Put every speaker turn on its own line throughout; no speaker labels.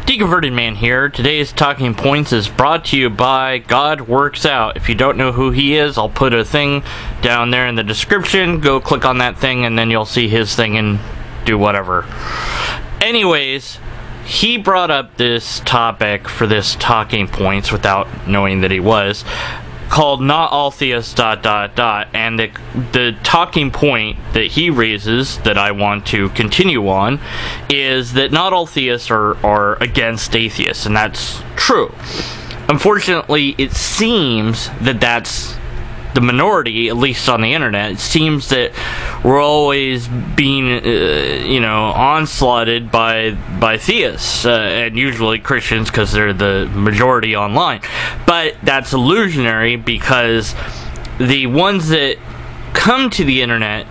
Deconverted Man here. Today's Talking Points is brought to you by God Works Out. If you don't know who he is, I'll put a thing down there in the description. Go click on that thing and then you'll see his thing and do whatever. Anyways, he brought up this topic for this Talking Points without knowing that he was, called Not All Theists ... and the talking point that he raises that I want to continue on is that not all theists are against atheists, and that's true. Unfortunately, it seems that that's the minority, at least on the internet. It seems that we're always being, onslaughted by theists, and usually Christians because they're the majority online. But that's illusionary because the ones that come to the internet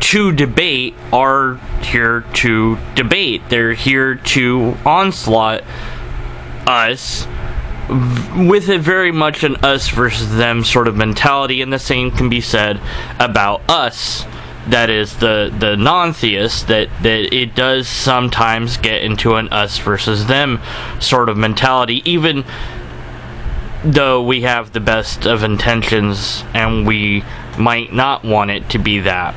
to debate are here to debate. They're here to onslaught us with a very much an us versus them sort of mentality, and the same can be said about us, that is the non-theists, that it does sometimes get into an us versus them sort of mentality, even though we have the best of intentions and we might not want it to be that.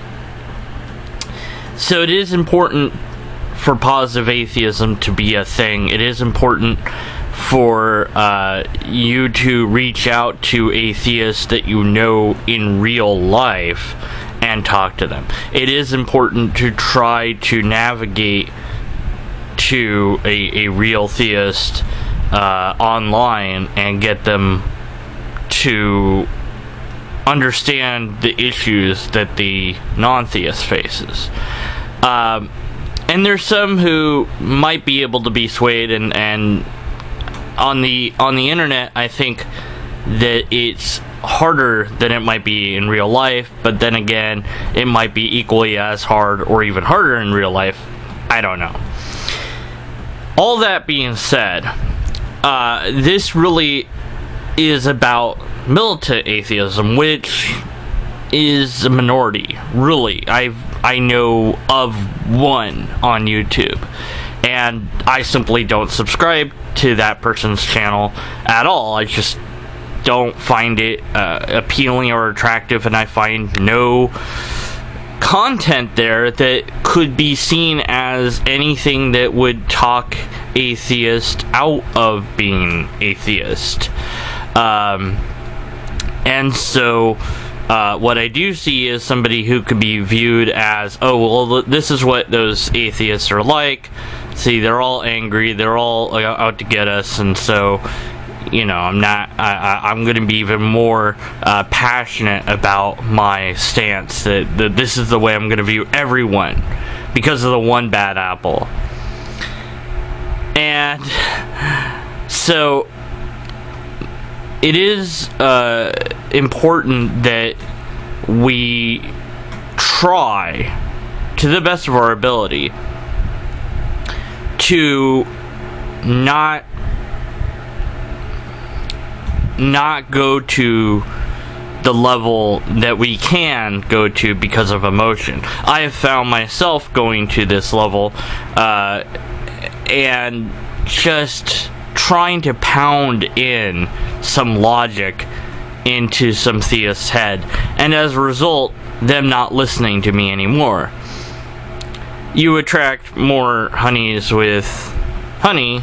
So it is important for positive atheism to be a thing. It is important for you to reach out to atheists that you know in real life and talk to them. It is important to try to navigate to a real theist online and get them to understand the issues that the non-theist faces. And there's some who might be able to be swayed, and on the internet, I think that it's harder than it might be in real life, but then again, it might be equally as hard or even harder in real life. I don't know. All that being said, this really is about militant atheism, which is a minority, really. I know of one on YouTube, and I simply don't subscribe to that person's channel at all. I just don't find it appealing or attractive, and I find no content there that could be seen as anything that would talk atheist out of being atheist. And so what I do see is somebody who could be viewed as, oh, well, this is what those atheists are like. See, they're all angry, they're all out to get us, and so, I'm going to be even more passionate about my stance that this is the way I'm going to view everyone because of the one bad apple. And so it is important that we try to the best of our ability to not go to the level that we can go to because of emotion. I have found myself going to this level and just trying to pound in some logic into some theist's head, and as a result, them not listening to me anymore. You attract more honeys with honey.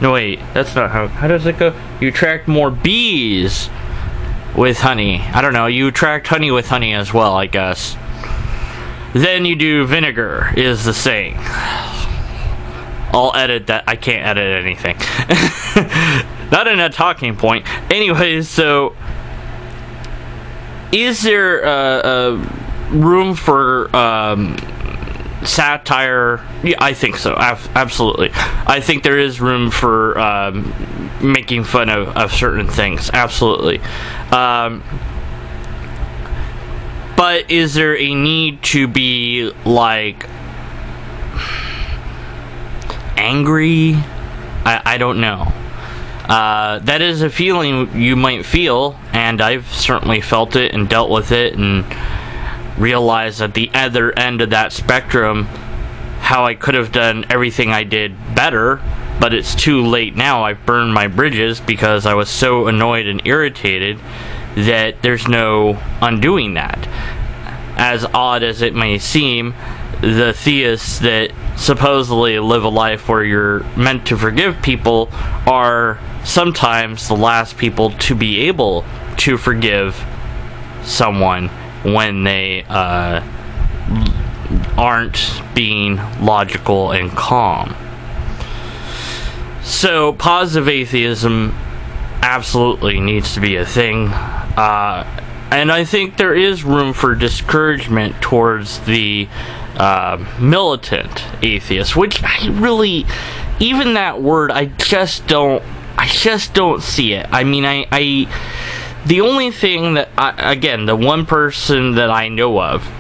No, wait, that's not how does it go? You attract more bees with honey. I don't know, you attract honey with honey as well, I guess. Then you do vinegar, is the saying. I'll edit that. I can't edit anything. Not in a talking point. Anyways, so is there room for satire? Yeah, I think so. Absolutely. I think there is room for making fun of certain things. Absolutely. But is there a need to be like angry? I don't know. That is a feeling you might feel, and I've certainly felt it and dealt with it and realized at the other end of that spectrum how I could have done everything I did better but it's too late now. I've burned my bridges because I was so annoyed and irritated that there's no undoing that. As odd as it may seem, the theists that supposedly live a life where you're meant to forgive people are sometimes the last people to be able to forgive someone when they aren't being logical and calm. So positive atheism absolutely needs to be a thing, and I think there is room for discouragement towards the militant atheist, which I really, even that word, I just don't see it. I mean, the only thing that, again, the one person that I know of,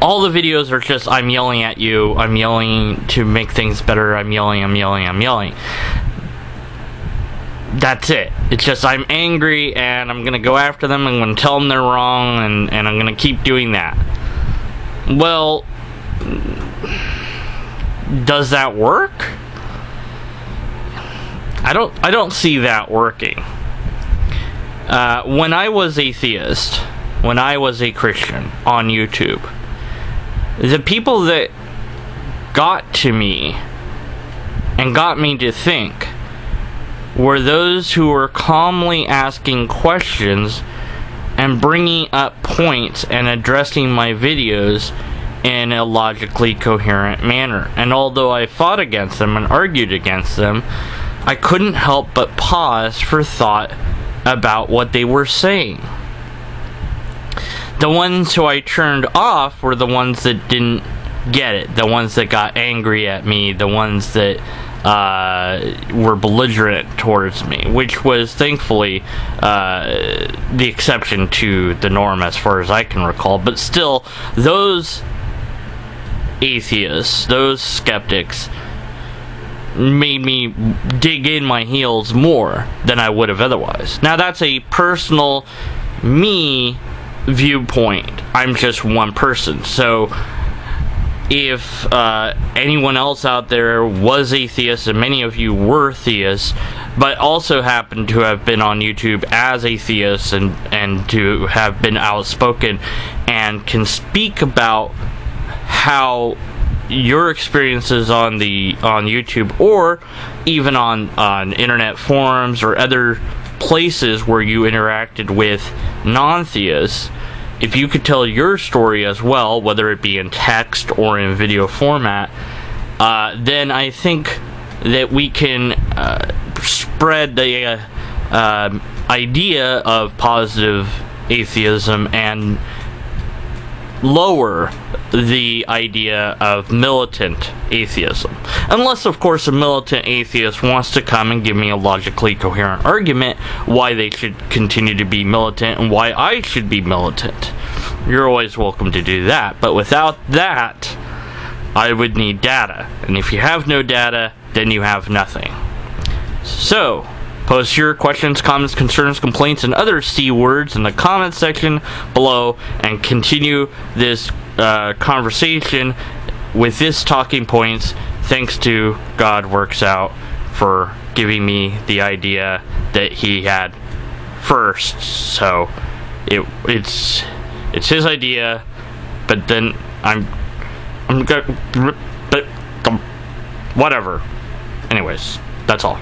all the videos are just, I'm yelling at you, I'm yelling to make things better, I'm yelling. That's it. It's just, I'm angry, and I'm gonna go after them, I'm gonna tell them they're wrong, and I'm gonna keep doing that. Well, does that work? I don't see that working. When I was a theist, when I was a Christian on YouTube, the people that got to me and got me to think were those who were calmly asking questions and bringing up points and addressing my videos in a logically coherent manner. And although I fought against them and argued against them, I couldn't help but pause for thought about what they were saying. The ones who I turned off were the ones that didn't get it, the ones that got angry at me, the ones that were belligerent towards me, which was thankfully the exception to the norm as far as I can recall. But still, those atheists, those skeptics, made me dig in my heels more than I would have otherwise. Now, that's a personal me viewpoint. I'm just one person, so if anyone else out there was atheist, and many of you were theists, but also happened to have been on YouTube as atheists and to have been outspoken and can speak about how your experiences on YouTube or even on internet forums or other places where you interacted with non-theists, if you could tell your story as well, whether it be in text or in video format, then I think that we can spread the idea of positive atheism and lower the idea of militant atheism. Unless, of course, a militant atheist wants to come and give me a logically coherent argument why they should continue to be militant and why I should be militant. You're always welcome to do that. But without that, I would need data. And if you have no data, then you have nothing. So, post your questions, comments, concerns, complaints, and other C words in the comments section below and continue this conversation with this talking points, thanks to God Works Out for giving me the idea that he had first. So it's his idea, but then but whatever. Anyways, that's all.